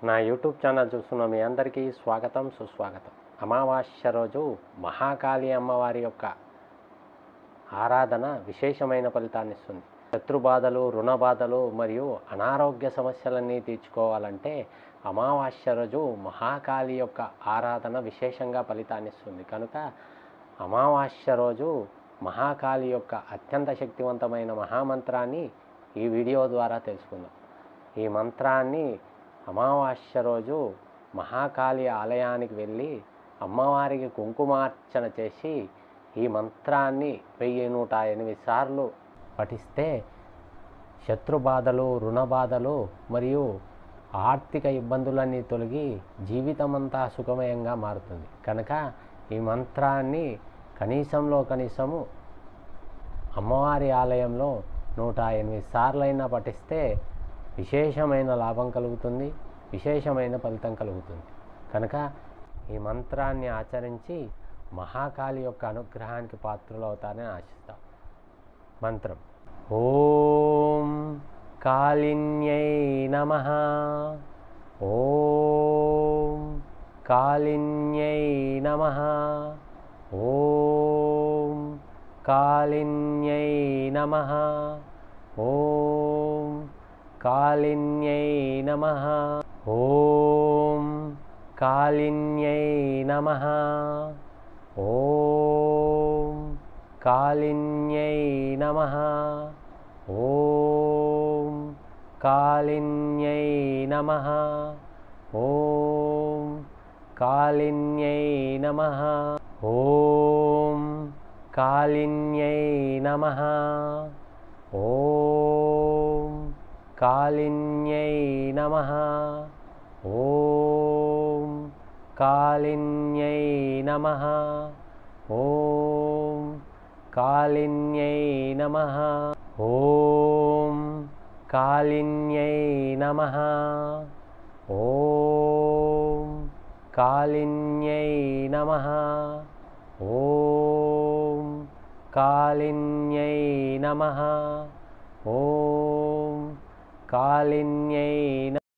నా YouTube channel చూస్తున్న మీ అందరికీ స్వాగతం సుస్వాగతం. అమావాస్య రోజు మహాకాళి అమ్మవారి యొక్క ఆరాధన విశేషమైన ఫలితాన్ని ఇస్తుంది. శత్రుబాధలు, రుణ బాధలు మరియు అనారోగ్య సమస్యలన్నీ తీర్చుకోవాలంటే అమావాస్య రోజు మహాకాళి యొక్క ఆరాధన విశేషంగా ఫలితాన్ని ఇస్తుంది. కనుక అమావాస్య రోజు మహాకాళి యొక్క అత్యంత శక్తివంతమైన మహామంత్రాన్ని ఈ వీడియో ద్వారా తెలుసుకుందాం. ఈ మంత్రాన్ని అమావాస్య రోజు మహాకాళి ఆలయానికి వెళ్ళి అమ్మవారికి కుంకుమార్చన చేసి ఈ మంత్రాన్ని 1108 సార్లు పఠిస్తే శత్రుబాధలు, రుణ బాధలు మరియు ఆర్థిక ఇబ్బందులన్నీ తొలగి జీవితమంతా సుఖమయంగా మారుతుంది. కనుక ఈ మంత్రాన్ని కనీసము అమ్మవారి ఆలయంలో 108 సార్లైనా పఠిస్తే విశేషమైన లాభం కలుగుతుంది, విశేషమైన ఫలితం కలుగుతుంది. కనుక ఈ మంత్రాన్ని ఆచరించి మహాకాళి యొక్క అనుగ్రహానికి పాత్రలు అవుతారని ఆశిస్తాం. మంత్రం: ఓం కాళిన్యై నమః. ఓం కాళిన్యై నమః. ఓం కాళిన్యై నమః. ఓం కాళిన్యై నమః. ఓం కాళిన్యై నమః. ఓం కాళిన్యై నమః. ఓం కాళిన్యై నమః. ఓం కాళిన్యై నమః. ఓం కాళిన్యై నమః. ఓం కాళిన్యై నమః. ఓం కాళిన్యై నమః. ఓం కాళిన్యై నమః. ఓం కాళిన్యై నమః. ఓం కాళిన్యై నమః. ఓం కాళిన్యై నమః. ఓం కాళిన్యై